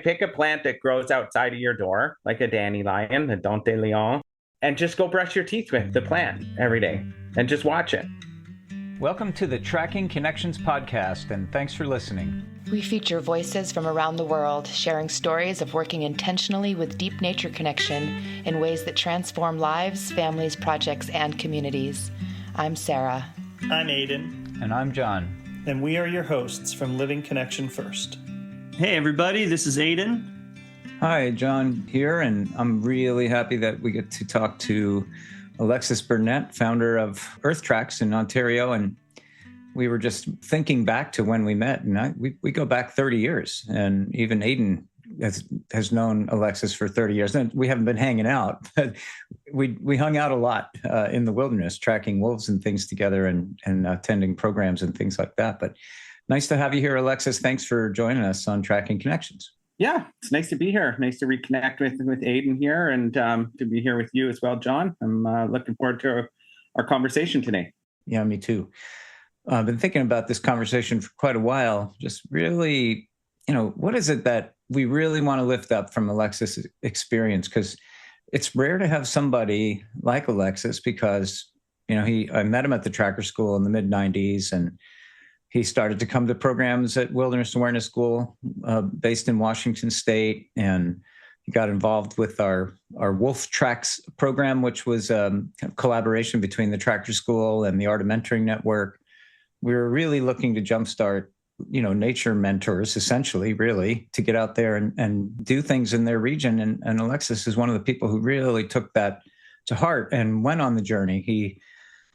Pick a plant that grows outside of your door, like a dandelion, a dent de lion, and just go brush your teeth with the plant every day and just watch it. Welcome to the Tracking Connections podcast, and thanks for listening. We feature voices from around the world sharing stories of working intentionally with deep nature connection in ways that transform lives, families, projects, and communities. I'm Sarah. I'm Aiden. And I'm John. And we are your hosts from Living Connection First. Hey, everybody, this is Aiden. Hi, John here, and I'm really happy that we get to talk to Alexis Burnett, founder of Earth Tracks in Ontario. And we were just thinking back to when we met, and we go back 30 years. And even Aiden has known Alexis for 30 years. And we haven't been hanging out, but we hung out a lot in the wilderness, tracking wolves and things together and attending programs and things like that. But nice to have you here, Alexis. Thanks for joining us on Tracking Connections. Yeah, it's nice to be here. Nice to reconnect with Aiden here and to be here with you as well, John. I'm looking forward to our conversation today. Yeah, me too. I've been thinking about this conversation for quite a while. Just really, what is it that we really want to lift up from Alexis' experience? Because it's rare to have somebody like Alexis because, I met him at the tracker school in the mid-90s, and he started to come to programs at Wilderness Awareness School based in Washington State, and he got involved with our Wolf Tracks program, which was a collaboration between the Tracker School and the Art of Mentoring Network. We were really looking to jumpstart, nature mentors, essentially, really, to get out there and do things in their region. And Alexis is one of the people who really took that to heart and went on the journey. He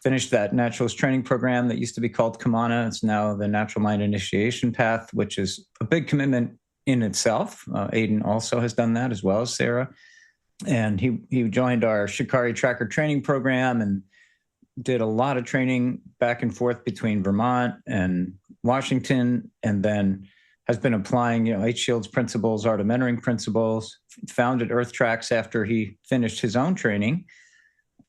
finished that naturalist training program that used to be called Kamana. It's now the Natural Mind Initiation Path, which is a big commitment in itself. Aiden also has done that, as well as Sarah. And he joined our Shikari Tracker training program and did a lot of training back and forth between Vermont and Washington, and then has been applying, H. Shield's principles, Art of Mentoring principles, founded Earth Tracks after he finished his own training.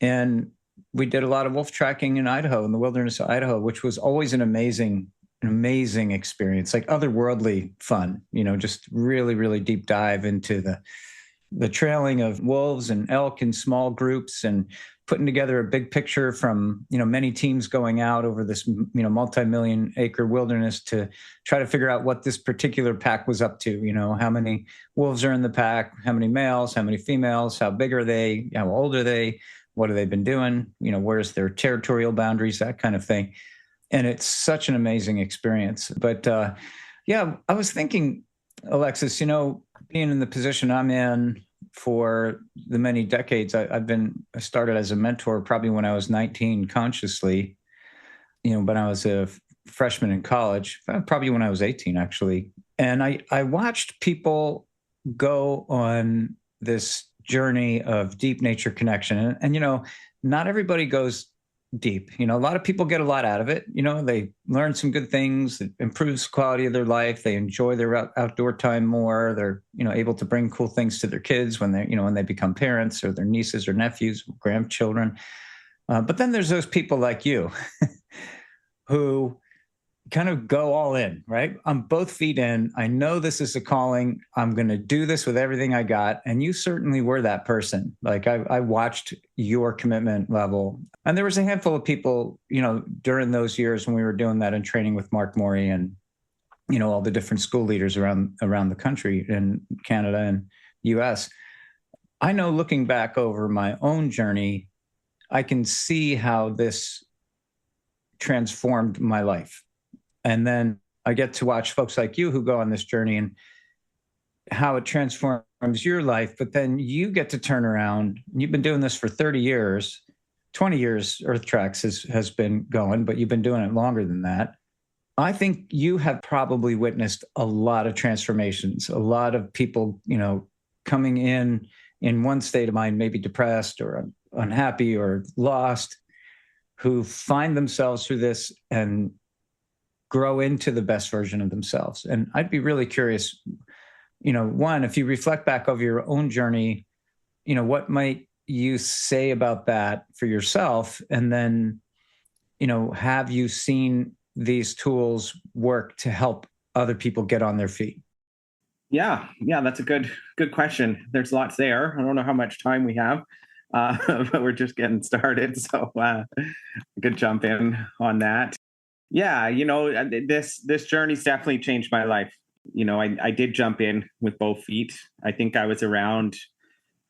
And we did a lot of wolf tracking in Idaho, in the wilderness of Idaho, which was always an amazing experience, like otherworldly fun, just really, really deep dive into the trailing of wolves and elk in small groups and putting together a big picture from, many teams going out over this, multi-million acre wilderness to try to figure out what this particular pack was up to, how many wolves are in the pack, how many males, how many females, how big are they, how old are they, what have they been doing, where's their territorial boundaries, that kind of thing. And it's such an amazing experience. But I was thinking, Alexis, being in the position I'm in for the many decades, I started as a mentor probably when I was 19 consciously, when I was a freshman in college, probably when I was 18, actually. And I watched people go on this journey of deep nature connection. And not everybody goes deep. A lot of people get a lot out of it. They learn some good things. It improves the quality of their life. They enjoy their outdoor time more. They're, able to bring cool things to their kids when they become parents, or their nieces or nephews, grandchildren. But then there's those people like you who kind of go all in, right? I'm both feet in. I know this is a calling. I'm going to do this with everything I got. And you certainly were that person. Like I watched your commitment level. And there was a handful of people, during those years when we were doing that and training with Mark Morey and, all the different school leaders around the country in Canada and US. I know, looking back over my own journey, I can see how this transformed my life. And then I get to watch folks like you who go on this journey and how it transforms your life. But then you get to turn around. You've been doing this for 30 years, 20 years, Earth Tracks has been going, but you've been doing it longer than that. I think you have probably witnessed a lot of transformations, a lot of people, coming in one state of mind, maybe depressed or unhappy or lost, who find themselves through this and grow into the best version of themselves. And I'd be really curious, one, if you reflect back over your own journey, what might you say about that for yourself? And then, have you seen these tools work to help other people get on their feet? Yeah, that's a good question. There's lots there. I don't know how much time we have, but we're just getting started. So I could jump in on that. Yeah, this journey's definitely changed my life. I did jump in with both feet. I think I was around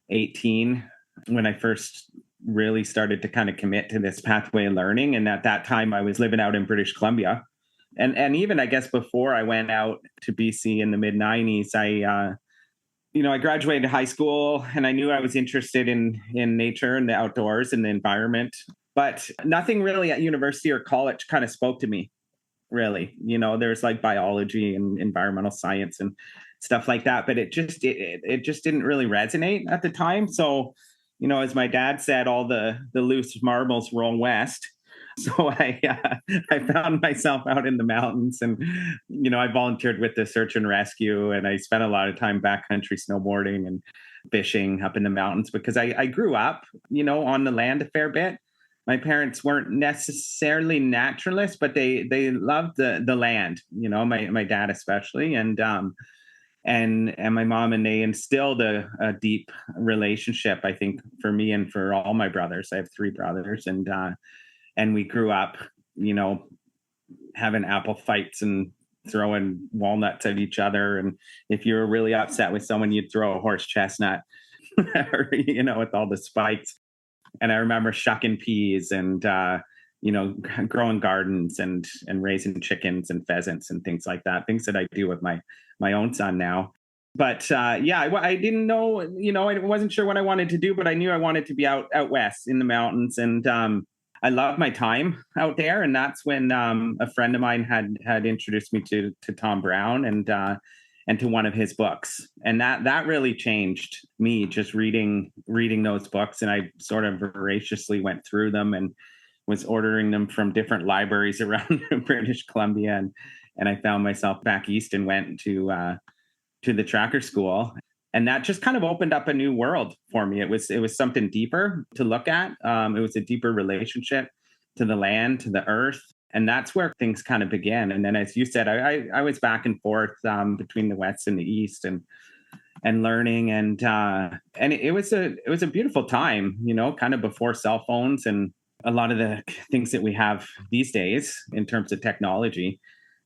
18 when I first really started to kind of commit to this pathway of learning. And at that time, I was living out in British Columbia. And even, I guess, before I went out to BC in the mid 90s, I graduated high school and I knew I was interested in nature and the outdoors and the environment. But nothing really at university or college kind of spoke to me, really. There's like biology and environmental science and stuff like that, but it just didn't really resonate at the time. So, as my dad said, all the loose marbles roll west. So I found myself out in the mountains, and I volunteered with the search and rescue, and I spent a lot of time backcountry snowboarding and fishing up in the mountains because I grew up on the land a fair bit. My parents weren't necessarily naturalists, but they loved the land. My dad especially, and my mom, and they instilled a deep relationship, I think, for me and for all my brothers. I have three brothers, and we grew up, having apple fights and throwing walnuts at each other. And if you were really upset with someone, you'd throw a horse chestnut, with all the spikes. And I remember shucking peas and, growing gardens and raising chickens and pheasants and things like that, things that I do with my own son now. But I didn't know, I wasn't sure what I wanted to do, but I knew I wanted to be out west in the mountains. And I loved my time out there. And that's when a friend of mine had introduced me to Tom Brown and to one of his books. And that really changed me, just reading those books. And I sort of voraciously went through them and was ordering them from different libraries around British Columbia. And I found myself back east and went to the tracker school. And that just kind of opened up a new world for me. It was something deeper to look at. It was a deeper relationship to the land, to the earth. And that's where things kind of began. And then, as you said, I was back and forth between the West and the East and learning. And it was a beautiful time, kind of before cell phones and a lot of the things that we have these days in terms of technology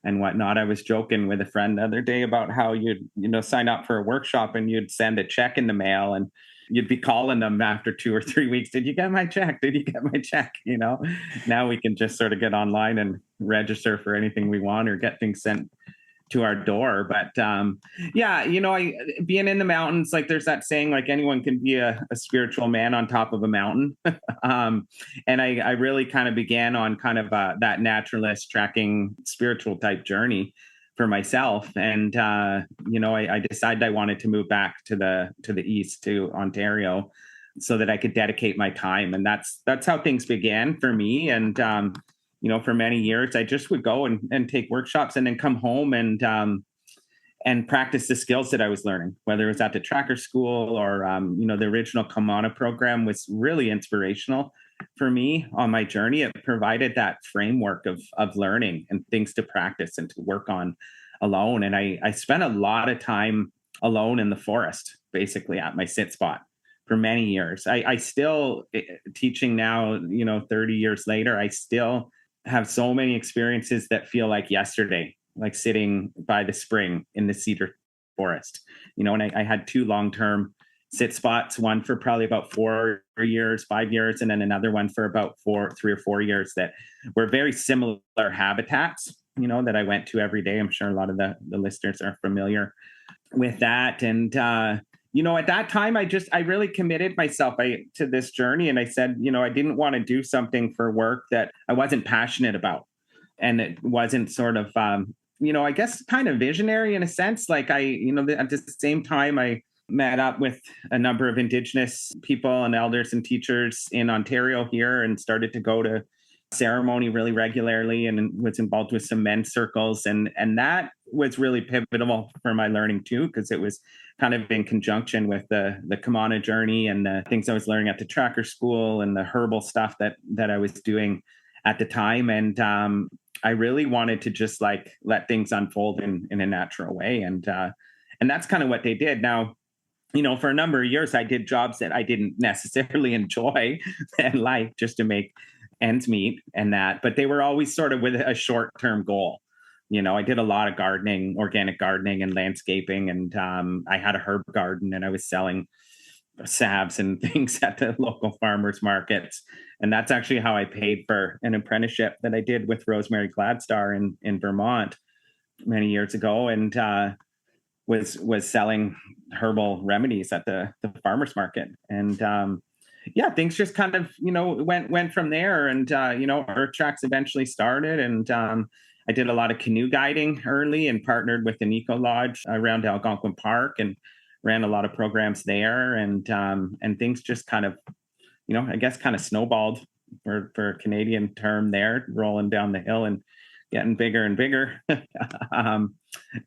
and whatnot. I was joking with a friend the other day about how you'd, sign up for a workshop and you'd send a check in the mail and you'd be calling them after 2 or 3 weeks. Did you get my check? Did you get my check? Now we can just sort of get online and register for anything we want or get things sent to our door. But being in the mountains, like there's that saying, like anyone can be a spiritual man on top of a mountain. And I really kind of began on kind of that naturalist tracking spiritual type journey for myself. And, I decided I wanted to move back to the East, to Ontario, so that I could dedicate my time. And that's how things began for me. And, for many years, I just would go and take workshops and then come home and practice the skills that I was learning, whether it was at the tracker school or, the original Kamana program was really inspirational for me on my journey. It provided that framework of learning and things to practice and to work on alone. And I spent a lot of time alone in the forest, basically at my sit spot for many years. I still, teaching now, 30 years later, I still have so many experiences that feel like yesterday, like sitting by the spring in the cedar forest, and I had 2 long-term sit spots, one for probably about 4 years, 5 years, and then another one for about 3 or 4 years that were very similar habitats, that I went to every day. I'm sure a lot of the listeners are familiar with that. And, at that time, I really committed myself to this journey. And I said, I didn't want to do something for work that I wasn't passionate about. And it wasn't sort of, I guess kind of visionary in a sense. Like at the same time, I met up with a number of indigenous people and elders and teachers in Ontario here and started to go to ceremony really regularly and was involved with some men's circles. And that was really pivotal for my learning too, because it was kind of in conjunction with the Kamana journey and the things I was learning at the tracker school and the herbal stuff that I was doing at the time. And I really wanted to just like let things unfold in a natural way. And And that's kind of what they did. Now, for a number of years, I did jobs that I didn't necessarily enjoy and like, just to make ends meet and that, but they were always sort of with a short-term goal. I did a lot of gardening, organic gardening and landscaping. And I had a herb garden, and I was selling salves and things at the local farmers markets. And that's actually how I paid for an apprenticeship that I did with Rosemary Gladstar in Vermont many years ago. And was selling herbal remedies at the farmers market. And things just kind of, went from there. And, Earth Tracks eventually started. And I did a lot of canoe guiding early and partnered with an eco lodge around Algonquin Park and ran a lot of programs there. And things just kind of, I guess kind of snowballed for a Canadian term there, rolling down the hill and getting bigger and bigger.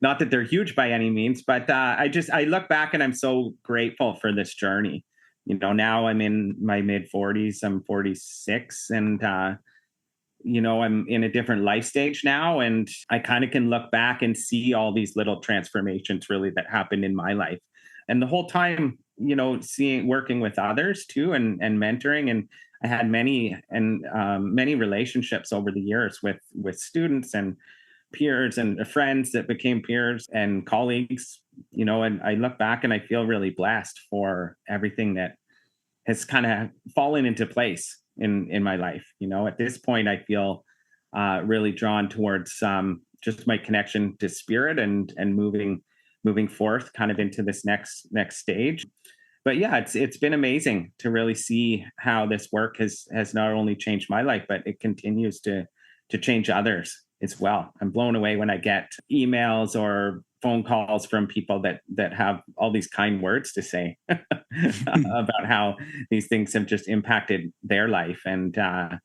Not that they're huge by any means, but I look back and I'm so grateful for this journey. Now I'm in my mid 40s, I'm 46, and I'm in a different life stage now. And I kind of can look back and see all these little transformations really that happened in my life. And the whole time, working with others too, and mentoring. And I had many relationships over the years with students and peers and friends that became peers and colleagues, and I look back and I feel really blessed for everything that has kind of fallen into place in my life. At this point, I feel really drawn towards just my connection to spirit and moving forth kind of into this next stage. But yeah, it's been amazing to really see how this work has not only changed my life, but it continues to change others as well. I'm blown away when I get emails or phone calls from people that have all these kind words to say about how these things have just impacted their life. And I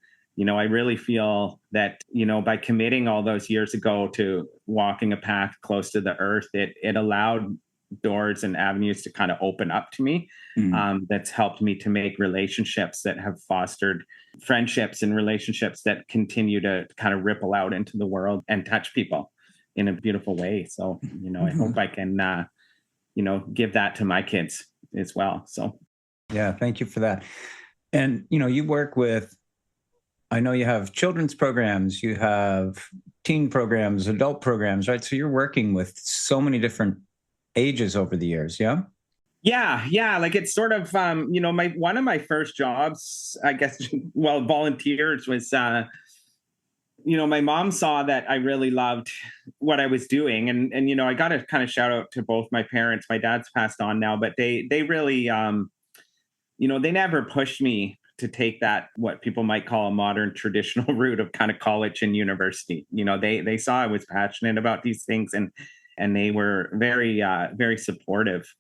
really feel that, by committing all those years ago to walking a path close to the earth, it allowed doors and avenues to kind of open up to me. That's helped me to make relationships that have fostered friendships and relationships that continue to kind of ripple out into the world and touch people in a beautiful way. So, I hope I can, give that to my kids as well. So, yeah, thank you for that. And, you work with, I know you have children's programs, you have teen programs, adult programs, right? So you're working with so many different ages over the years. Yeah. Yeah. Like it's sort of, one of my first jobs, I guess, volunteers was, my mom saw that I really loved what I was doing. And I got to kind of shout out to both my parents. My dad's passed on now, but they really, they never pushed me to take that, what people might call a modern traditional route of kind of college and university. They saw I was passionate about these things and they were very, very supportive.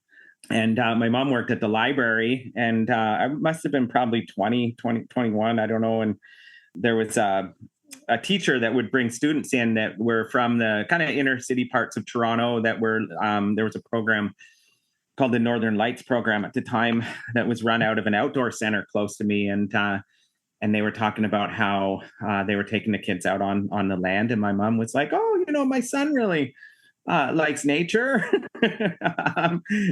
And my mom worked at the library, and I must have been probably 21, I don't know. And there was a teacher that would bring students in that were from the kind of inner city parts of Toronto that were, there was a program called the Northern Lights program at the time that was run out of an outdoor center close to me. And they were talking about how they were taking the kids out on the land. And my mom was like, oh, my son really likes nature.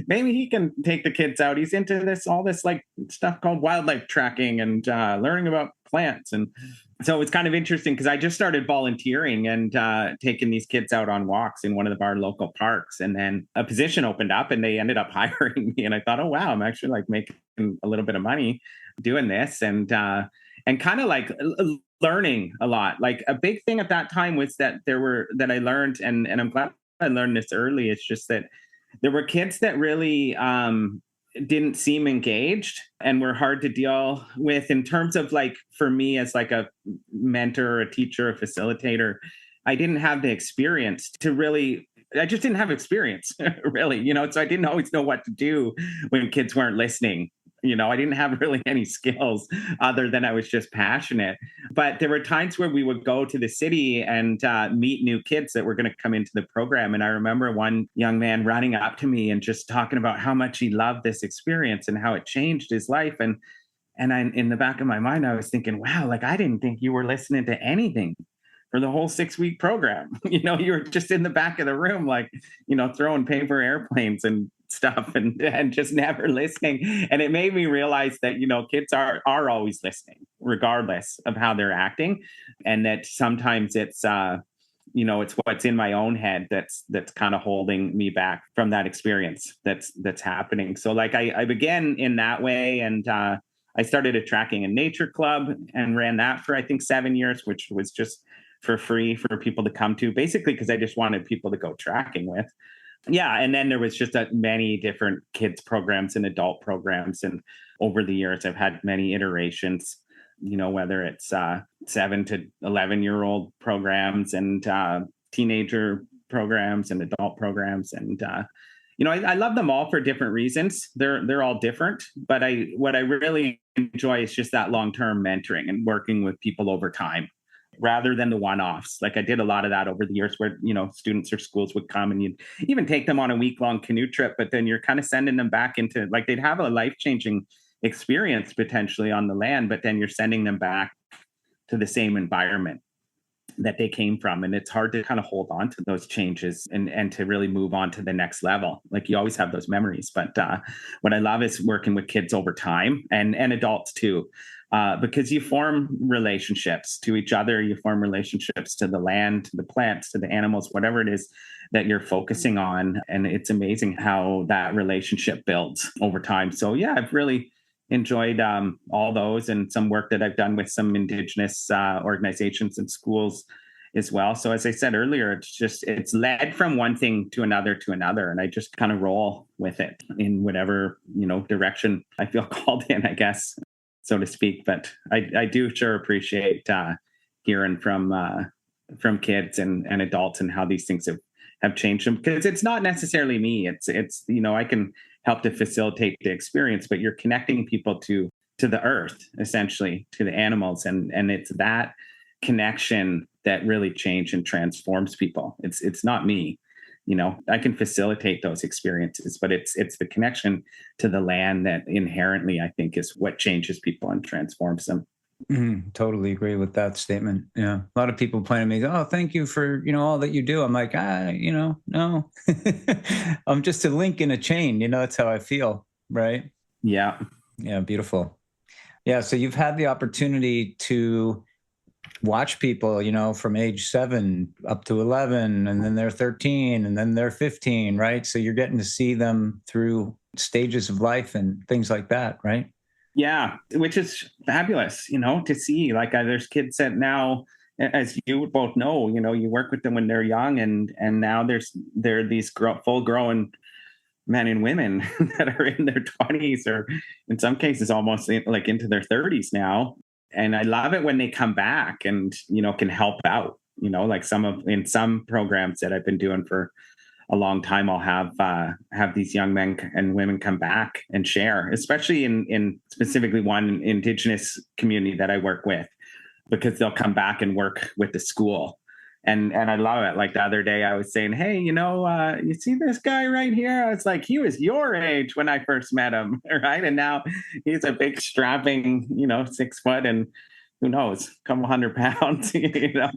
Maybe he can take the kids out. He's into all this like stuff called wildlife tracking and learning about plants. And so it's kind of interesting because I just started volunteering and taking these kids out on walks in one of our local parks. And then a position opened up and they ended up hiring me. And I thought, oh, wow, I'm actually like making a little bit of money doing this. And kind of like learning a lot. Like a big thing at that time was that I learned, and I'm glad I learned this early. It's just that there were kids that really didn't seem engaged and were hard to deal with in terms of like, for me as like a mentor, a teacher, a facilitator, I didn't have the experience I just didn't have experience really, so I didn't always know what to do when kids weren't listening. I didn't have really any skills other than I was just passionate. But there were times where we would go to the city and meet new kids that were going to come into the program. And I remember one young man running up to me and just talking about how much he loved this experience and how it changed his life. And in the back of my mind, I was thinking, wow, like I didn't think you were listening to anything for the whole 6-week program. You were just in the back of the room, like, throwing paper airplanes and stuff and just never listening. And it made me realize that, kids are always listening, regardless of how they're acting. And that sometimes it's, it's what's in my own head that's kind of holding me back from that experience that's happening. So like I began in that way, and I started a tracking and nature club and ran that for, I think, 7 years, which was just for free for people to come to, basically because I just wanted people to go tracking with. Yeah. And then there was just many different kids programs and adult programs. And over the years, I've had many iterations, whether it's 7 to 11-year-old programs and teenager programs and adult programs. And, I love them all for different reasons. They're all different. But what I really enjoy is just that long-term mentoring and working with people over time, rather than the one-offs. Like I did a lot of that over the years where, students or schools would come and you'd even take them on a week-long canoe trip, but then you're kind of sending them back into, like, they'd have a life-changing experience potentially on the land, but then you're sending them back to the same environment that they came from. And it's hard to kind of hold on to those changes and to really move on to the next level. Like you always have those memories. But what I love is working with kids over time and adults too, because you form relationships to each other. You form relationships to the land, to the plants, to the animals, whatever it is that you're focusing on. And it's amazing how that relationship builds over time. So yeah, I've really enjoyed all those, and some work that I've done with some indigenous organizations and schools as well. So as I said earlier, it's led from one thing to another. And I just kind of roll with it in whatever, direction I feel called in, I guess, so to speak. But I do sure appreciate hearing from kids and adults and how these things have changed them, because it's not necessarily me. It's I can help to facilitate the experience, but you're connecting people to the earth, essentially, to the animals. And it's that connection that really changes and transforms people. It's not me, I can facilitate those experiences, but it's the connection to the land that inherently, I think, is what changes people and transforms them. Totally agree with that statement. Yeah. A lot of people point at me, oh, thank you for, all that you do. I'm like, no, I'm just a link in a chain. That's how I feel. Right. Yeah. Yeah. Beautiful. Yeah. So you've had the opportunity to watch people, from age 7 up to 11, and then they're 13, and then they're 15. Right. So you're getting to see them through stages of life and things like that. Right. Yeah, which is fabulous, to see. Like there's kids that now, as you both know, you work with them when they're young, and now they're these full-grown men and women that are in their 20s, or in some cases almost like into their 30s now. And I love it when they come back and can help out. Like in some programs that I've been doing for a long time, I'll have these young men and women come back and share, especially in specifically one indigenous community that I work with, because they'll come back and work with the school. And I love it. Like the other day I was saying, hey, you see this guy right here? I was like, he was your age when I first met him. Right. And now he's a big strapping, 6 foot and who knows, a couple 100 pounds,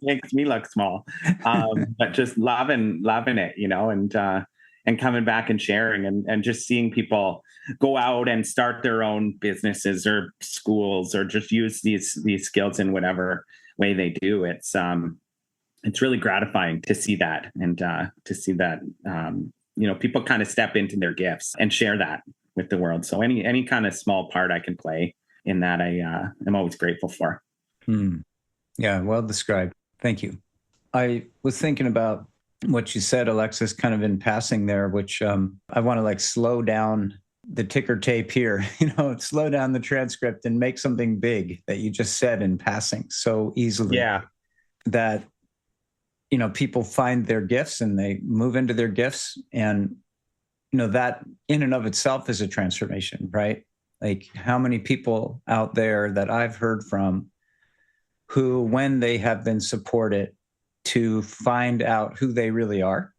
makes me look small. But just loving it, and coming back and sharing and just seeing people go out and start their own businesses or schools, or just use these skills in whatever way they do. It's really gratifying to see that, and to see that, people kind of step into their gifts and share that with the world. So any kind of small part I can play in that, I'm always grateful for. Yeah, well described. Thank you. I was thinking about what you said, Alexis, kind of in passing there, which I want to slow down the ticker tape here, slow down the transcript and make something big that you just said in passing so easily. Yeah. That, people find their gifts and they move into their gifts, and, that in and of itself is a transformation, right? Like how many people out there that I've heard from who, when they have been supported to find out who they really are,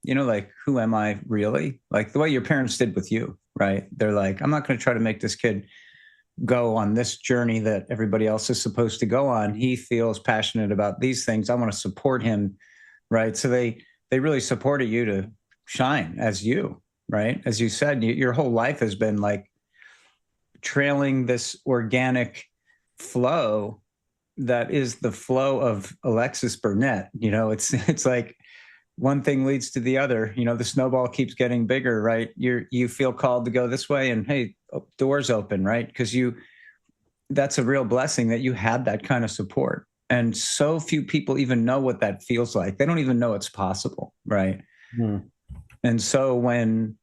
who am I really? Like the way your parents did with you, right? They're like, I'm not going to try to make this kid go on this journey that everybody else is supposed to go on. He feels passionate about these things. I want to support him, right? So they really supported you to shine as you, right? As you said, your whole life has been like trailing this organic flow that is the flow of Alexis Burnett. It's like one thing leads to the other. The snowball keeps getting bigger, right? You feel called to go this way, and hey, doors open, right? Because that's a real blessing that you had that kind of support. And so few people even know what that feels like. They don't even know it's possible, right? And so when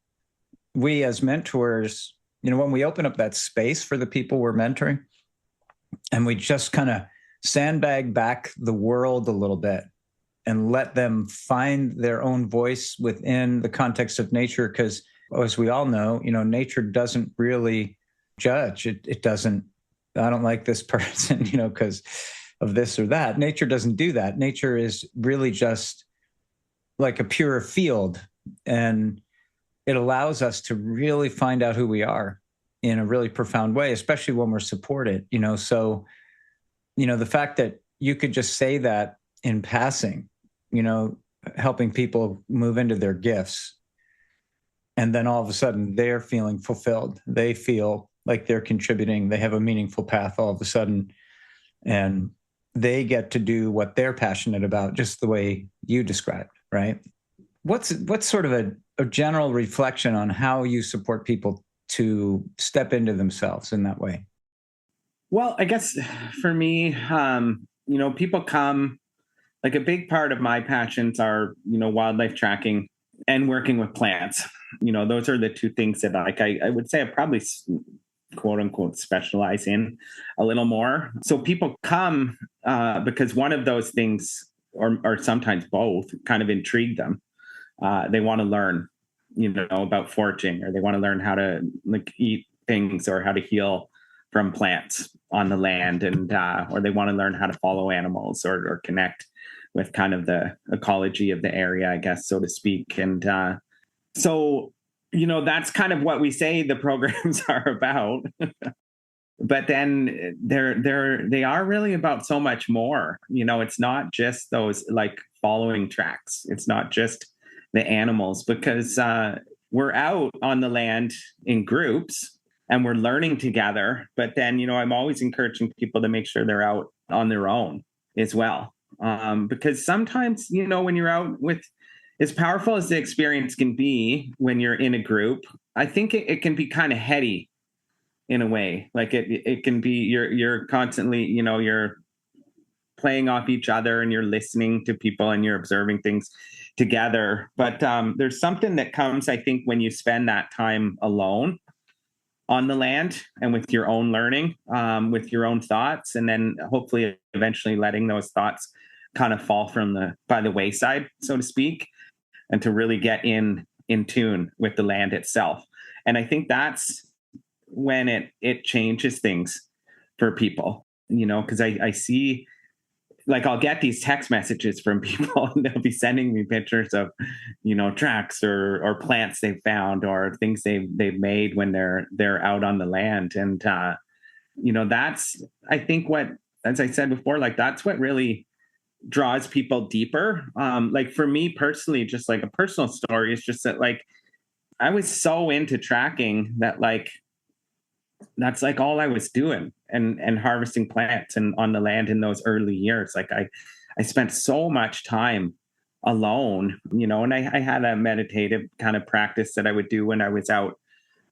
we as mentors, when we open up that space for the people we're mentoring, and we just kind of sandbag back the world a little bit and let them find their own voice within the context of nature. Because as we all know, nature doesn't really judge. It doesn't, I don't like this person, because of this or that. Nature doesn't do that. Nature is really just like a pure field. And it allows us to really find out who we are in a really profound way, especially when we're supported, So, the fact that you could just say that in passing, helping people move into their gifts, and then all of a sudden they're feeling fulfilled. They feel like they're contributing. They have a meaningful path all of a sudden, and they get to do what they're passionate about, just the way you described, right? What's sort of a general reflection on how you support people to step into themselves in that way? Well, I guess for me, people come, like a big part of my passions are, wildlife tracking and working with plants. Those are the two things that I would say I probably quote unquote specialize in a little more. So people come because one of those things, or sometimes both, kind of intrigue them. They want to learn, about foraging, or they want to learn how to eat things or how to heal from plants on the land, and or they want to learn how to follow animals or connect with kind of the ecology of the area, I guess, so to speak. And so, that's kind of what we say the programs are about. But then they are really about so much more. It's not just those like following tracks. It's not just the animals, because we're out on the land in groups and we're learning together. But then, I'm always encouraging people to make sure they're out on their own as well. Because sometimes, when you're out with, as powerful as the experience can be when you're in a group, I think it can be kind of heady in a way. Like it can be, you're constantly, you're playing off each other and you're listening to people and you're observing things together. But there's something that comes, I think, when you spend that time alone on the land and with your own learning, with your own thoughts, and then hopefully eventually letting those thoughts kind of fall by the wayside, so to speak, and to really get in tune with the land itself. And I think that's when it changes things for people, because I see, like, I'll get these text messages from people and they'll be sending me pictures of, tracks or plants they've found or things they've made when they're out on the land. And, that's, I think, what, as I said before, like, that's what really draws people deeper. Like for me personally, just like a personal story, is just that, like, I was so into tracking that, like, that's like all I was doing, and harvesting plants and on the land in those early years. Like I spent so much time alone, and I had a meditative kind of practice that I would do when I was out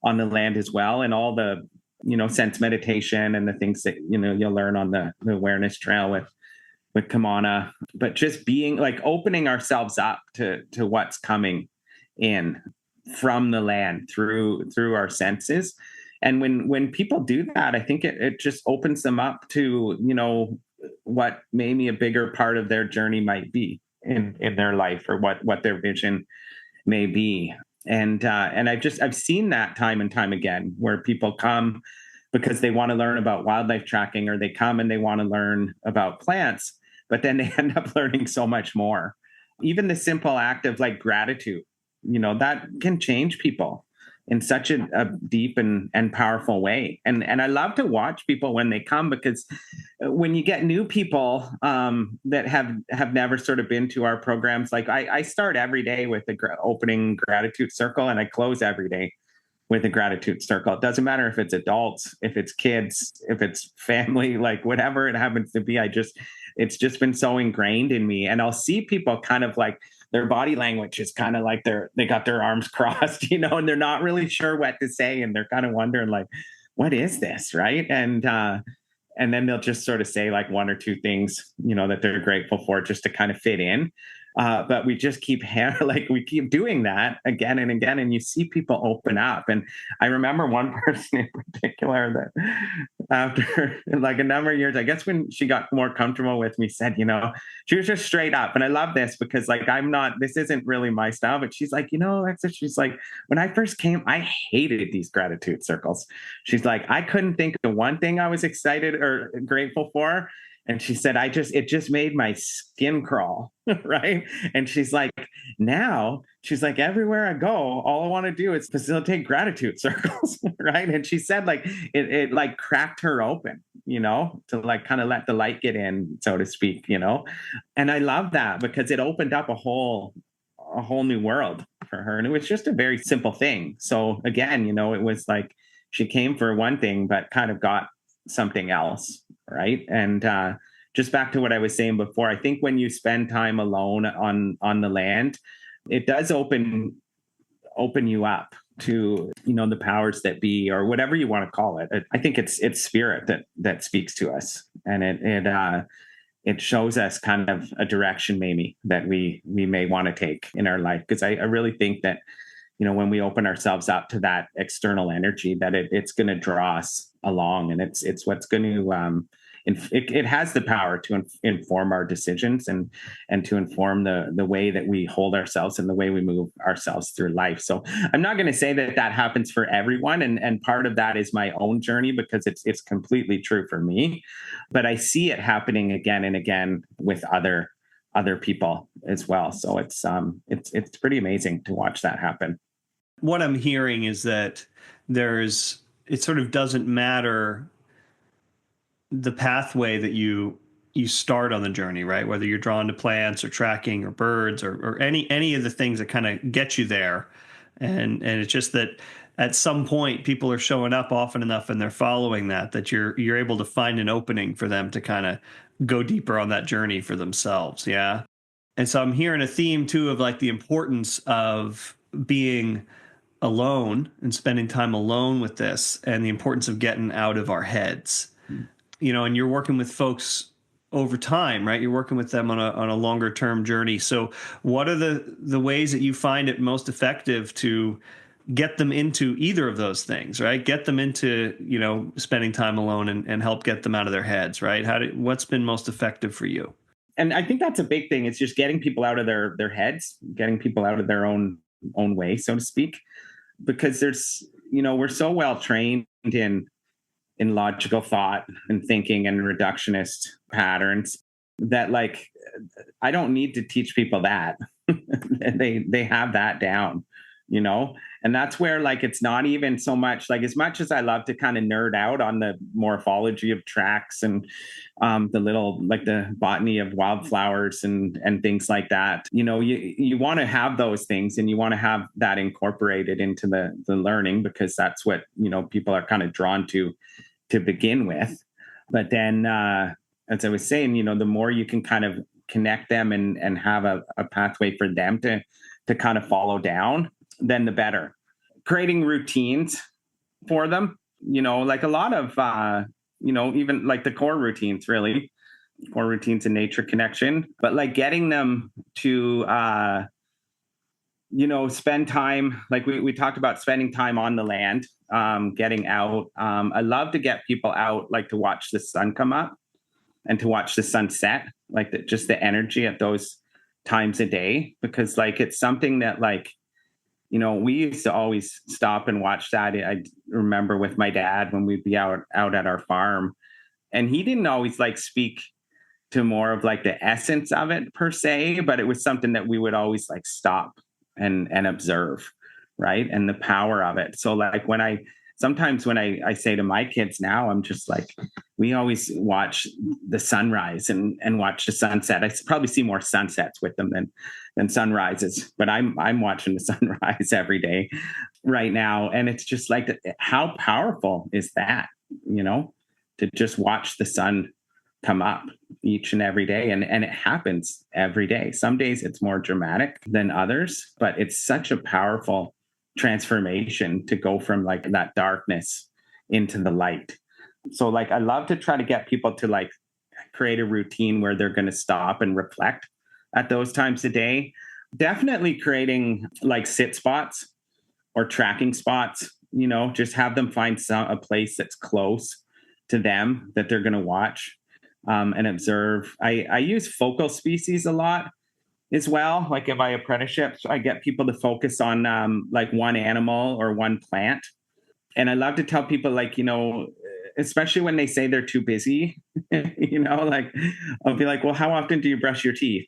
on the land as well. And all the, sense meditation and the things that, you'll learn on the awareness trail with Kamana, but just being like opening ourselves up to what's coming in from the land through our senses. And when people do that, I think it just opens them up to, what maybe a bigger part of their journey might be in their life, or what their vision may be. And I've seen that time and time again, where people come because they want to learn about wildlife tracking, or they come and they want to learn about plants, but then they end up learning so much more. Even the simple act of like gratitude, that can change people. in such a deep and powerful way. And I love to watch people when they come, because when you get new people that have never sort of been to our programs, like I start every day with the opening gratitude circle, and I close every day with a gratitude circle. It doesn't matter if it's adults, if it's kids, if it's family, like whatever it happens to be. It's just been so ingrained in me. And I'll see people kind of like, their body language is kind of like they got their arms crossed, and they're not really sure what to say. And they're kind of wondering like, what is this? Right. And then they'll just sort of say like one or two things, that they're grateful for, just to kind of fit in. But we just keep we keep doing that again and again, and you see people open up. And I remember one person in particular that after like a number of years, I guess when she got more comfortable with me, said, she was just straight up. And I love this because like, this isn't really my style, but she's like, Alexis, she's like, when I first came, I hated these gratitude circles. She's like, I couldn't think of one thing I was excited or grateful for. And she said, it just made my skin crawl. Right. And she's like, now she's like, everywhere I go, all I want to do is facilitate gratitude circles. Right. And she said like, it like cracked her open, to like kind of let the light get in, so to speak, and I love that because it opened up a whole new world for her. And it was just a very simple thing. So again, it was like, she came for one thing, but kind of got something else. Right. And just back to what I was saying before, I think when you spend time alone on the land, it does open you up to, the powers that be, or whatever you want to call it. I think it's spirit that speaks to us. And it shows us kind of a direction maybe that we may want to take in our life. Because I really think that, when we open ourselves up to that external energy, that it's going to draw us along, and it's what's going to it has the power to inform our decisions and to inform the way that we hold ourselves and the way we move ourselves through life. So I'm not going to say that happens for everyone, and part of that is my own journey, because it's completely true for me, but I see it happening again and again with other people as well. So it's pretty amazing to watch that happen. What I'm hearing is that it sort of doesn't matter the pathway that you start on the journey, right? Whether you're drawn to plants or tracking or birds or any of the things that kind of get you there. And it's just that at some point people are showing up often enough and they're following that you're able to find an opening for them to kind of go deeper on that journey for themselves. Yeah. And so I'm hearing a theme too of like the importance of being alone and spending time alone with this, and the importance of getting out of our heads. And you're working with folks over time, right? You're working with them on a longer term journey. So what are the ways that you find it most effective to get them into either of those things, right? Get them into, spending time alone and help get them out of their heads, right? What's been most effective for you? And I think that's a big thing. It's just getting people out of their heads, getting people out of their own way, so to speak, because we're so well trained in logical thought and thinking and reductionist patterns that like, I don't need to teach people that. they have that down, and that's where like, it's not even so much like, as much as I love to kind of nerd out on the morphology of tracks and the little, like the botany of wildflowers and things like that, you want to have those things, and you want to have that incorporated into the learning, because that's what, people are kind of drawn to begin with. But then, as I was saying, the more you can kind of connect them and have a pathway for them to kind of follow down, then the better. Creating routines for them, like a lot of, even like the core routines in nature connection, but like getting them to, spend time, like we talked about spending time on the land, getting out. I love to get people out, like to watch the sun come up and to watch the sunset, like just the energy at those times a day, because like, it's something that like, we used to always stop and watch that. I remember with my dad when we'd be out at our farm, and he didn't always like speak to more of like the essence of it per se, but it was something that we would always like stop and observe, right? And the power of it. So like sometimes when I say to my kids now, I'm just like, we always watch the sunrise and watch the sunset. I probably see more sunsets with them than sunrises, but I'm watching the sunrise every day right now. And it's just like, how powerful is that, to just watch the sun come up each and every day. And it happens every day. Some days it's more dramatic than others, but it's such a powerful transformation to go from like that darkness into the light. So like, I love to try to get people to like create a routine where they're going to stop and reflect at those times a day. Definitely creating like sit spots or tracking spots, just have them find a place that's close to them that they're going to watch and observe. I use focal species a lot as well. Like if I apprenticeships, I get people to focus on like one animal or one plant. And I love to tell people like, especially when they say they're too busy, like I'll be like, well, how often do you brush your teeth?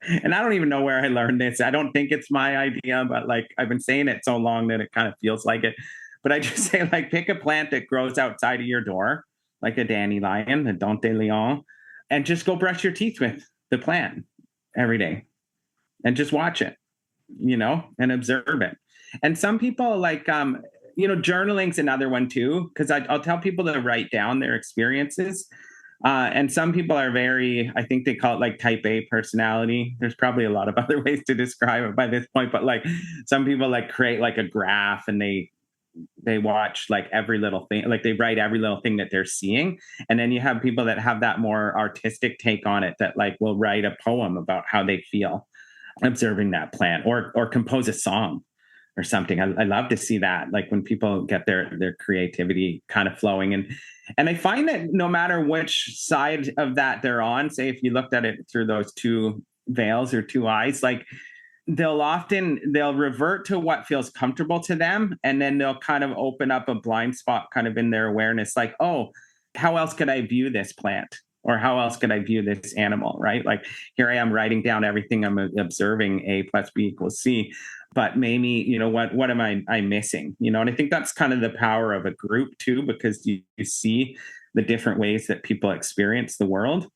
And I don't even know where I learned this. I don't think it's my idea, but like I've been saying it so long that it kind of feels like it. But I just say like, pick a plant that grows outside of your door, like a dandelion, a dandelion, and just go brush your teeth with the plant every day and just watch it, and observe it. And some people like, journaling's another one too, because I'll tell people to write down their experiences. And some people are I think they call it like type A personality. There's probably a lot of other ways to describe it by this point, but like some people like create like a graph and they watch like every little thing, like they write every little thing that they're seeing. And then you have people that have that more artistic take on it that like will write a poem about how they feel observing that plant or compose a song or something. I love to see that, like when people get their creativity kind of flowing. And I find that no matter which side of that they're on, say if you looked at it through those two veils or two eyes, like they'll revert to what feels comfortable to them. And then they'll kind of open up a blind spot kind of in their awareness, like, oh, how else could I view this plant? Or how else could I view this animal, right? Like here I am writing down everything I'm observing, A plus B equals C. But maybe, what am I missing? And I think that's kind of the power of a group too, because you see the different ways that people experience the world.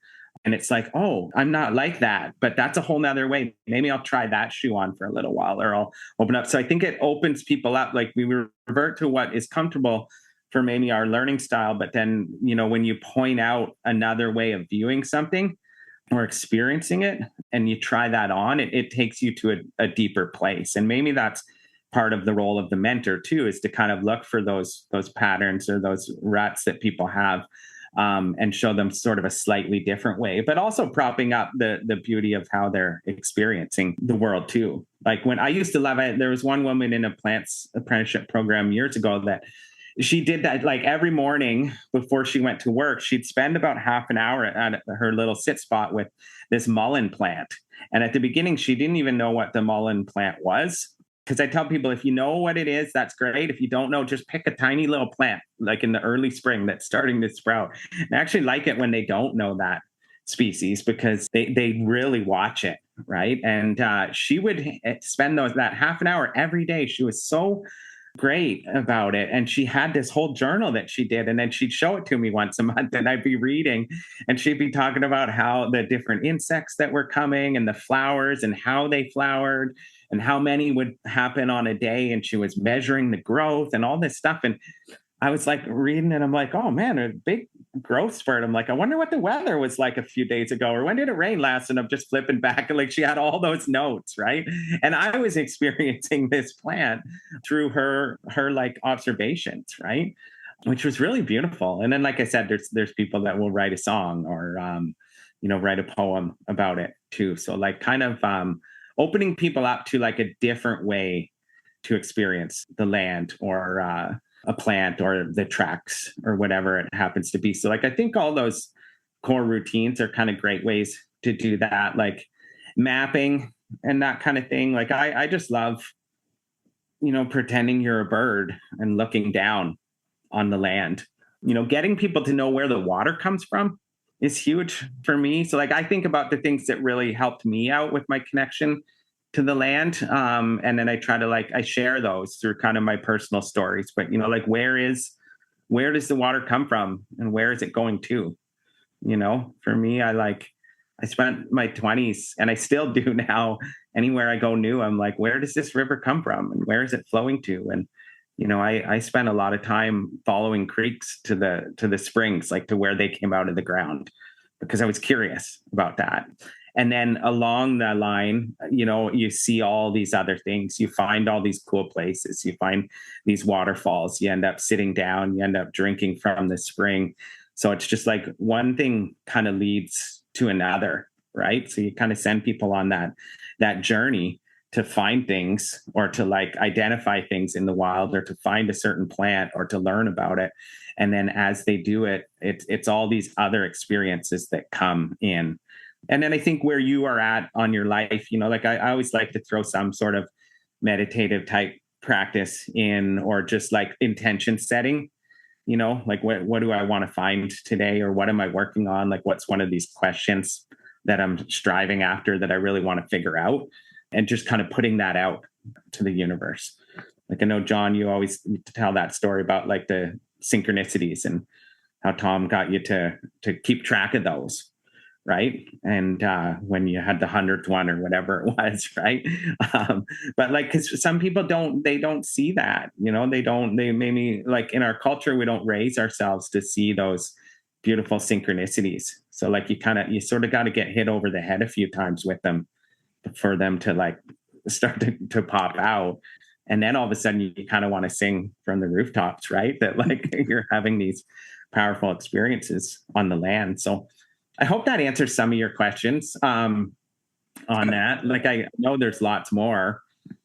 And it's like, oh, I'm not like that, but that's a whole nother way. Maybe I'll try that shoe on for a little while, or I'll open up. So I think it opens people up. Like we revert to what is comfortable for maybe our learning style. But then, when you point out another way of viewing something or experiencing it and you try that on, it takes you to a deeper place. And maybe that's part of the role of the mentor too, is to kind of look for those patterns or those ruts that people have and show them sort of a slightly different way, but also propping up the beauty of how they're experiencing the world too. Like when I used to love it, there was one woman in a plants apprenticeship program years ago that she did that like every morning before she went to work. She'd spend about half an hour at her little sit spot with this mullein plant. And at the beginning, she didn't even know what the mullein plant was. Because I tell people, if you know what it is, that's great. If you don't know, just pick a tiny little plant, like in the early spring that's starting to sprout. I actually like it when they don't know that species because they really watch it, right? And she would spend that half an hour every day. She was so great about it. And she had this whole journal that she did. And then she'd show it to me once a month and I'd be reading and she'd be talking about how the different insects that were coming and the flowers and how they flowered and how many would happen on a day. And she was measuring the growth and all this stuff. And I was like reading it. I'm like, oh man, a big growth spurt. I'm like, I wonder what the weather was like a few days ago, or when did it rain last? And I'm just flipping back and like she had all those notes, right? And I was experiencing this plant through her like observations, right? Which was really beautiful. And then, like I said, there's people that will write a song or write a poem about it too. So like kind of opening people up to like a different way to experience the land or a plant or the tracks or whatever it happens to be. So like, I think all those core routines are kind of great ways to do that, like mapping and that kind of thing. Like I just love, pretending you're a bird and looking down on the land, getting people to know where the water comes from is huge for me. So like, I think about the things that really helped me out with my connection to the land. And then I try to I share those through kind of my personal stories, but where does the water come from and where is it going to? For me, I spent my 20s and I still do now. Anywhere I go new, I'm like, where does this river come from and where is it flowing to? And, I spent a lot of time following creeks to the springs, like to where they came out of the ground, because I was curious about that. And then along the line, you see all these other things. You find all these cool places. You find these waterfalls. You end up sitting down. You end up drinking from the spring. So it's just like one thing kind of leads to another, right? So you kind of send people on that journey to find things or to identify things in the wild or to find a certain plant or to learn about it. And then as they do it, it's all these other experiences that come in. And then I think where you are at on your life, I always like to throw some sort of meditative type practice in, or just intention setting, what do I want to find today? Or what am I working on? What's one of these questions that I'm striving after that I really want to figure out, and just kind of putting that out to the universe. I know, John, you always tell that story about the synchronicities and how Tom got you to keep track of those. Right. And when you had the 100th one or whatever it was, right. But because some people don't see that, they maybe in our culture, we don't raise ourselves to see those beautiful synchronicities. So you sort of got to get hit over the head a few times with them for them to start to pop out. And then all of a sudden you kind of want to sing from the rooftops, right. That you're having these powerful experiences on the land. So I hope that answers some of your questions on that. I know there's lots more,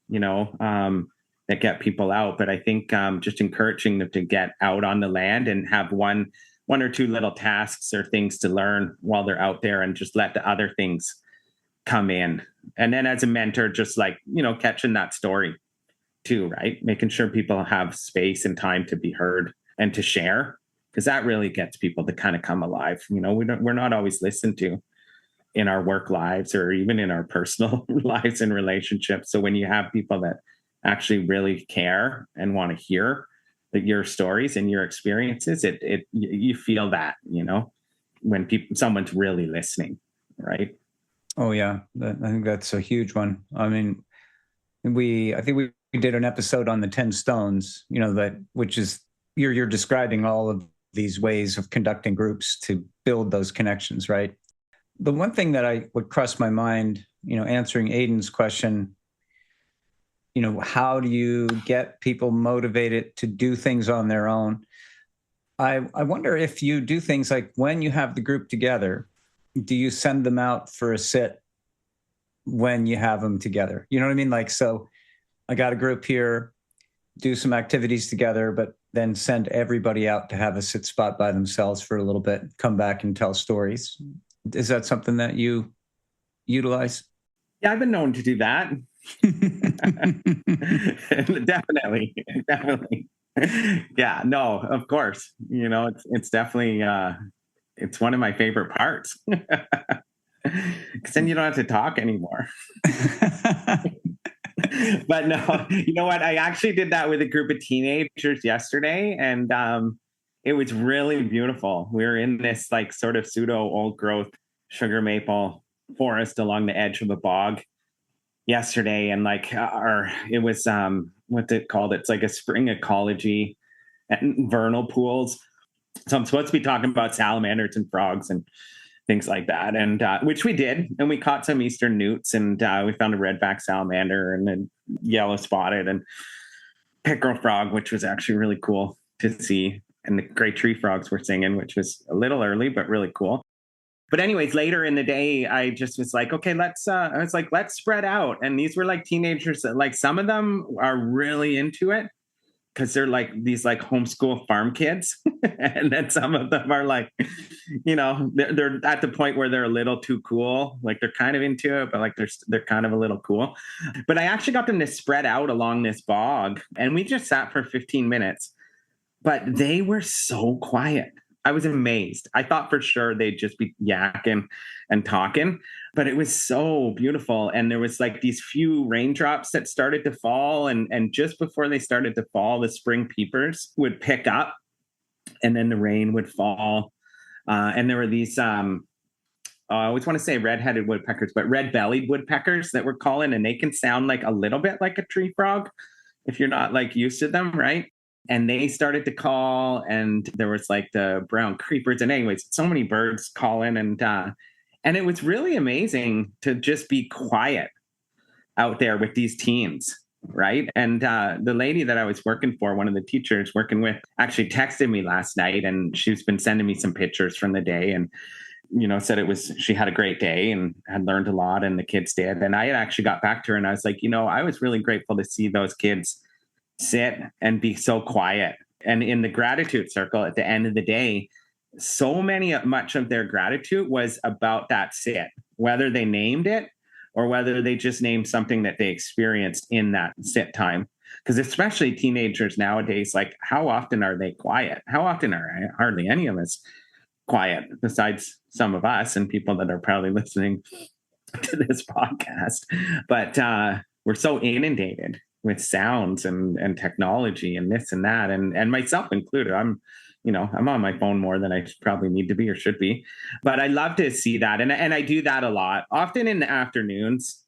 that get people out, but I think just encouraging them to get out on the land and have one or two little tasks or things to learn while they're out there, and just let the other things come in. And then as a mentor, just catching that story too, right? Making sure people have space and time to be heard and to share, because that really gets people to kind of come alive. We're not always listened to in our work lives or even in our personal lives and relationships. So when you have people that actually really care and want to hear your stories and your experiences, you feel that, when someone's really listening, right? Oh yeah, I think that's a huge one. I mean, I think we did an episode on the 10 stones, which is you're describing all of these ways of conducting groups to build those connections, right? The one thing that I would cross my mind, answering Aiden's question, how do you get people motivated to do things on their own? I wonder if you do things like when you have the group together, do you send them out for a sit when you have them together? You know what I mean? So I got a group here, do some activities together, but then send everybody out to have a sit spot by themselves for a little bit, come back and tell stories. Is that something that you utilize? Yeah, I've been known to do that. Definitely. Yeah, no, of course. It's definitely, it's one of my favorite parts. Because then you don't have to talk anymore. But no, you know what? I actually did that with a group of teenagers yesterday, and it was really beautiful. We were in this sort of pseudo old growth sugar maple forest along the edge of a bog yesterday, and it was what's it called? It's like a spring ecology and vernal pools. So I'm supposed to be talking about salamanders and frogs and things like that, and which we did, and we caught some eastern newts, and we found a redback salamander and a yellow spotted and pickerel frog, which was actually really cool to see, and the gray tree frogs were singing, which was a little early but really cool. But anyways, later in the day, I just was like, okay, let's spread out. And these were teenagers that some of them are really into it because they're these homeschool farm kids. And then some of them are they're at the point where they're a little too cool. They're kind of into it, but they're kind of a little cool. But I actually got them to spread out along this bog, and we just sat for 15 minutes, but they were so quiet. I was amazed. I thought for sure they'd just be yakking and talking, but it was so beautiful. And there was like these few raindrops that started to fall. And just before they started to fall, the spring peepers would pick up and then the rain would fall. And there were these, I always want to say red-headed woodpeckers, but red-bellied woodpeckers that we're calling, and they can sound like a little bit like a tree frog if you're not like used to them, right? And they started to call, and there was like the brown creepers, and anyways, so many birds calling, and it was really amazing to just be quiet out there with these teens, right? And the lady that I was working for, one of the teachers working with, actually texted me last night, and she's been sending me some pictures from the day, and said she had a great day and had learned a lot, and the kids did. And I had actually got back to her and I was like, I was really grateful to see those kids sit and be so quiet. And in the gratitude circle at the end of the day, much of their gratitude was about that sit, whether they named it or whether they just named something that they experienced in that sit time. Because especially teenagers nowadays, like how often are they quiet? How often are hardly any of us quiet, besides some of us and people that are probably listening to this podcast. But we're so inundated with sounds and technology and this and that, and myself included. I'm on my phone more than I probably need to be or should be. But I love to see that. And I do that a lot, often in the afternoons.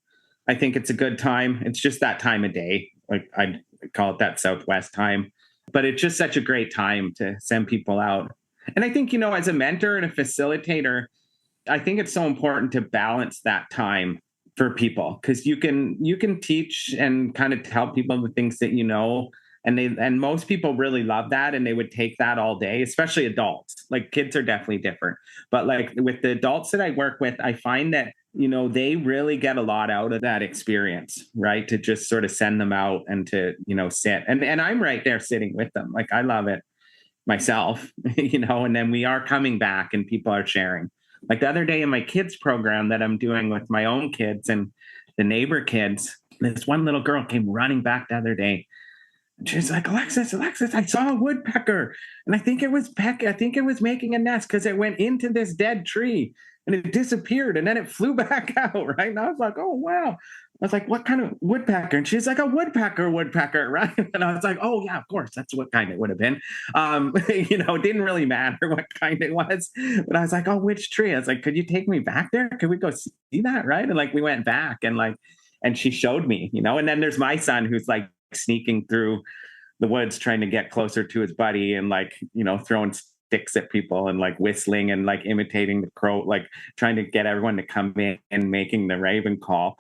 I think it's a good time. It's just that time of day. Like I call it that Southwest time. But it's just such a great time to send people out. And I think, as a mentor and a facilitator, I think it's so important to balance that time for people, because you can teach and kind of tell people the things that and most people really love that, and they would take that all day, especially adults. Like kids are definitely different. But like with the adults that I work with, I find that, they really get a lot out of that experience, right? To just sort of send them out and to, sit. And I'm right there sitting with them. Like I love it myself, and then we are coming back and people are sharing. Like the other day in my kids program that I'm doing with my own kids and the neighbor kids, this one little girl came running back the other day. And she's like, Alexis, I saw a woodpecker. And I think it was making a nest because it went into this dead tree and it disappeared. And then it flew back out, right? And I was like, oh, wow. I was like, what kind of woodpecker? And she's like, a woodpecker, right? And I was like, oh, yeah, of course. That's what kind it would have been. It didn't really matter what kind it was. But I was like, oh, which tree? I was like, could you take me back there? Could we go see that? Right. And like, we went back and she showed me, and then there's my son who's like sneaking through the woods trying to get closer to his buddy and like, throwing sticks at people and like whistling and like imitating the crow, like trying to get everyone to come in and making the raven call,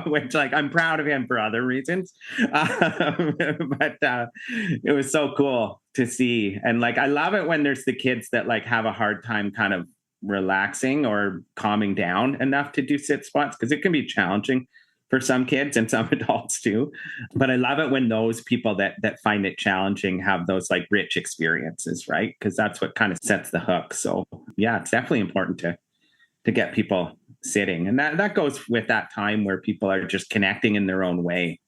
which like I'm proud of him for other reasons. But it was so cool to see. And like, I love it when there's the kids that like have a hard time kind of relaxing or calming down enough to do sit spots, because it can be challenging for some kids and some adults too. But I love it when those people that find it challenging have those like rich experiences, right? Because that's what kind of sets the hook. So yeah, it's definitely important to get people sitting. And that goes with that time where people are just connecting in their own way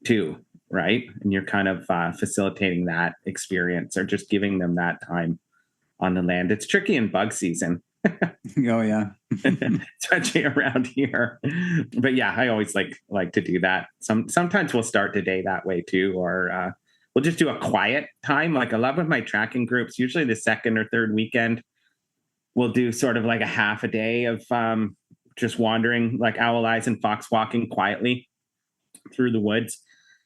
too, right? And you're kind of facilitating that experience or just giving them that time on the land. It's tricky in bug season. Oh yeah. Especially around here. But yeah, I always like to do that. Sometimes we'll start the day that way too, or we'll just do a quiet time. Like I love with my tracking groups, usually the second or third weekend, we'll do sort of like a half a day of just wandering, like owl eyes and fox walking quietly through the woods,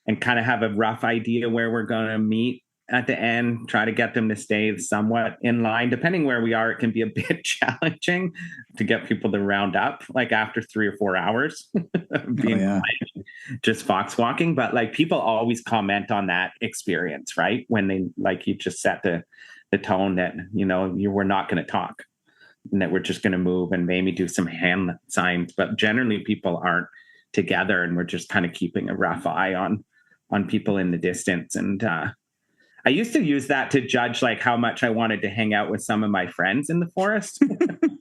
and kind of have a rough idea where we're going to meet at the end, try to get them to stay somewhat in line. Depending where we are, it can be a bit challenging to get people to round up like after 3 or 4 hours being just fox walking. But like people always comment on that experience, right? When they like, you just set the tone that, you were not going to talk and that we're just going to move and maybe do some hand signs. But generally people aren't together and we're just kind of keeping a rough eye on people in the distance. And I used to use that to judge like how much I wanted to hang out with some of my friends in the forest.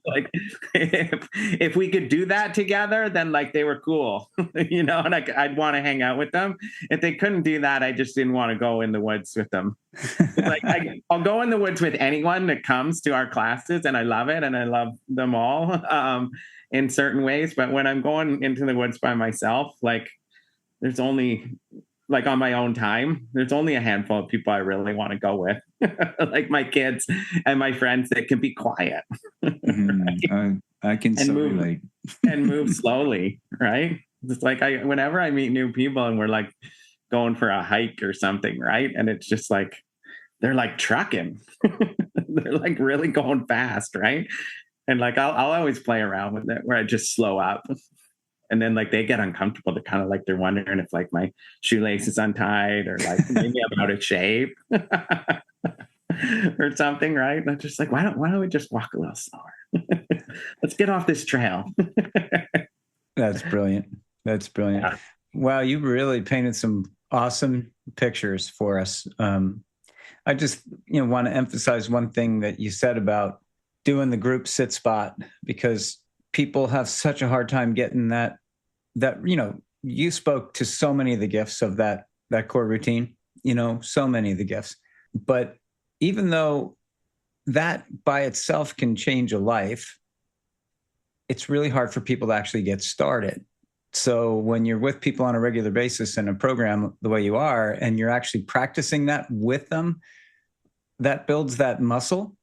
Like if we could do that together, then like they were cool, and I'd want to hang out with them. If they couldn't do that, I just didn't want to go in the woods with them. Like I'll go in the woods with anyone that comes to our classes, and I love it, and I love them all in certain ways. But when I'm going into the woods by myself, like there's only like on my own time, there's only a handful of people I really want to go with, like my kids and my friends that can be quiet. Right? I can so relate. And move slowly, right? It's like whenever I meet new people and we're like going for a hike or something, right? And it's just like they're like trucking, they're like really going fast, right? And like I'll always play around with it where I just slow up. And then like they get uncomfortable. They're kind of like they're wondering if like my shoelace is untied or like maybe I'm out of shape or something, right? And I'm just like, why don't we just walk a little slower? Let's get off this trail. That's brilliant. That's brilliant. Yeah. Wow, you really painted some awesome pictures for us. I just want to emphasize one thing that you said about doing the group sit spot, because people have such a hard time getting that you spoke to so many of the gifts of that core routine, so many of the gifts. But even though that by itself can change a life, it's really hard for people to actually get started. So when you're with people on a regular basis in a program the way you are, and you're actually practicing that with them, that builds that muscle,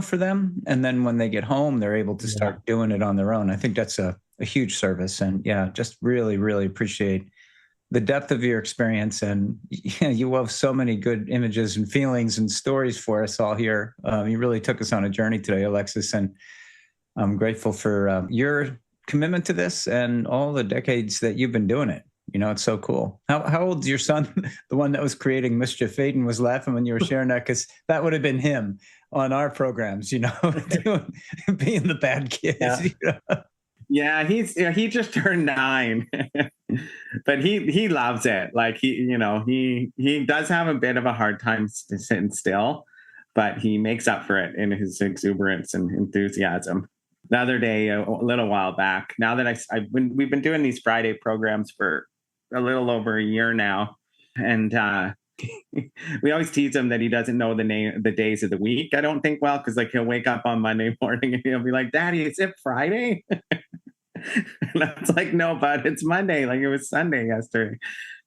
for them. And then when they get home, they're able to start doing it on their own. I think that's a huge service. And just really, really appreciate the depth of your experience. And you have so many good images and feelings and stories for us all here. You really took us on a journey today, Alexis. And I'm grateful for your commitment to this and all the decades that you've been doing it. It's so cool. How old's your son? The one that was creating mischief. Aiden was laughing when you were sharing that, because that would have been him on our programs, being the bad kid. Yeah, he just turned 9, but he loves it. Like he does have a bit of a hard time sitting still, but he makes up for it in his exuberance and enthusiasm. The other day, a little while back, now that we've been doing these Friday programs for a little over a year now, and we always tease him that he doesn't know the days of the week. I don't think because like he'll wake up on Monday morning and he'll be like, "Daddy, is it Friday?" And I was like, "No, bud, it's Monday. Like it was Sunday yesterday."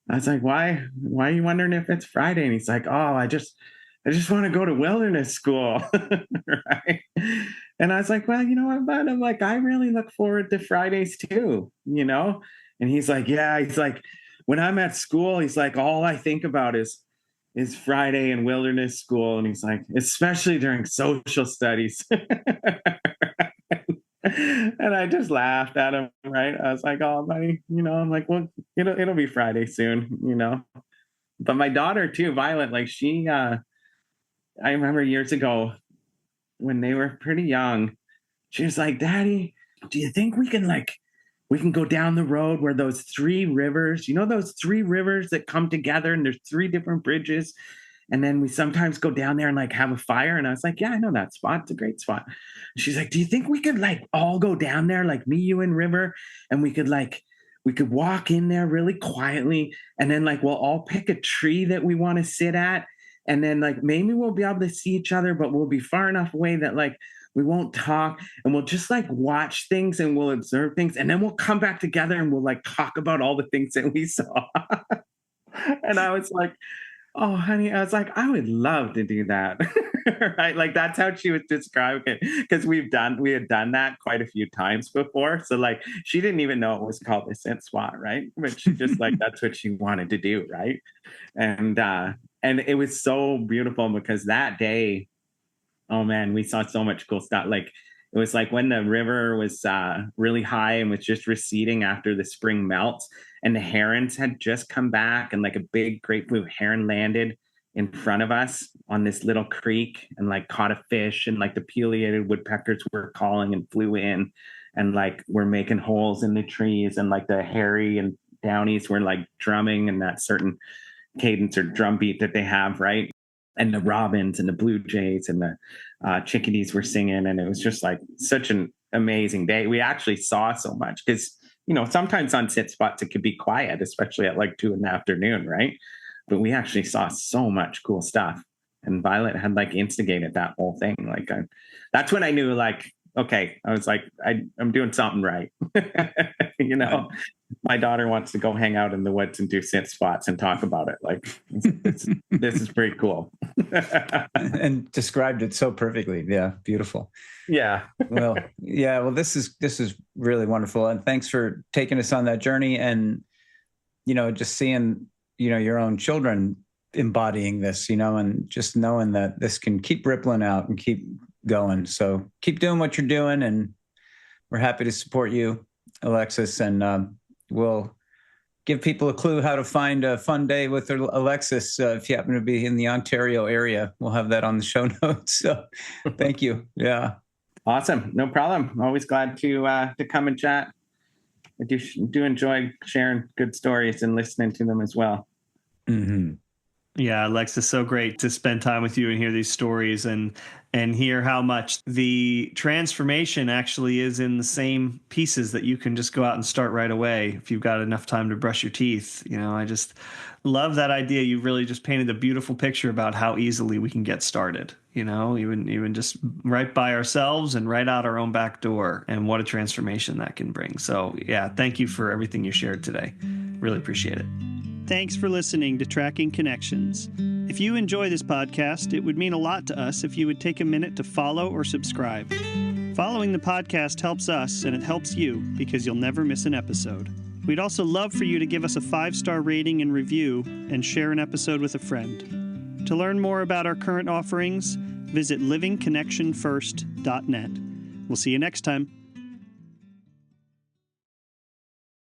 I was like, "Why are you wondering if it's Friday?" And he's like, "Oh, I just want to go to wilderness school." Right. And I was like, "Well, you know what, bud? I'm like, I really look forward to Fridays too, And he's like, "Yeah." He's like, "When I'm at school," he's like, "all I think about is Friday and wilderness school." And he's like, "Especially during social studies." And I just laughed at him, right? I was like, "Oh, buddy, I'm like, well, it'll be Friday soon, But my daughter too, Violet, like I remember years ago when they were pretty young, she was like, "Daddy, do you think we can go down the road where those 3 rivers, those 3 rivers that come together and there's 3 different bridges? And then we sometimes go down there and like have a fire." And I was like, "Yeah, I know that spot. It's a great spot." And she's like, "Do you think we could like all go down there, like me, you, and River, and we could walk in there really quietly, and then like we'll all pick a tree that we want to sit at, and then like maybe we'll be able to see each other, but we'll be far enough away that like we won't talk, and we'll just like watch things and we'll observe things, and then we'll come back together and we'll like talk about all the things that we saw." And I was like, "Oh, honey," I was like, "I would love to do that." Right? Like that's how she was describing it, because we had done that quite a few times before. So like she didn't even know it was called a sit spot, right? But she just like that's what she wanted to do, right? And it was so beautiful because that day, oh man, we saw so much cool stuff. Like it was like when the river was really high and was just receding after the spring melts, and the herons had just come back, and like a big great blue heron landed in front of us on this little creek and like caught a fish, and like the pileated woodpeckers were calling and flew in, and like we're making holes in the trees, and like the hairy and downies were like drumming in that certain cadence or drum beat that they have, right? And the robins and the blue jays and the chickadees were singing, and it was just like such an amazing day. We actually saw so much because, sometimes on sit spots, it could be quiet, especially at like 2 p.m, right? But we actually saw so much cool stuff. And Violet had like instigated that whole thing. Like, that's when I knew, like, okay, I was like, I'm doing something right. My daughter wants to go hang out in the woods and do sit spots and talk about it. Like, this is pretty cool. And described it so perfectly. Yeah. Beautiful. Yeah. Well, this is really wonderful. And thanks for taking us on that journey and, just seeing, your own children embodying this, and just knowing that this can keep rippling out and keep going. So keep doing what you're doing, and we're happy to support you, Alexis. And we'll give people a clue how to find a fun day with Alexis if you happen to be in the Ontario area. We'll have that on the show notes. So thank you. Yeah. Awesome. No problem. Always glad to come and chat. I do enjoy sharing good stories and listening to them as well. Mm-hmm. Yeah, Alexis, so great to spend time with you and hear these stories and hear how much the transformation actually is in the same pieces that you can just go out and start right away if you've got enough time to brush your teeth. I just love that idea. You really just painted a beautiful picture about how easily we can get started, even just right by ourselves and right out our own back door, and what a transformation that can bring. So yeah, thank you for everything you shared today. Really appreciate it. Thanks for listening to Tracking Connections. If you enjoy this podcast, it would mean a lot to us if you would take a minute to follow or subscribe. Following the podcast helps us, and it helps you because you'll never miss an episode. We'd also love for you to give us a 5-star rating and review and share an episode with a friend. To learn more about our current offerings, visit livingconnectionfirst.net. We'll see you next time.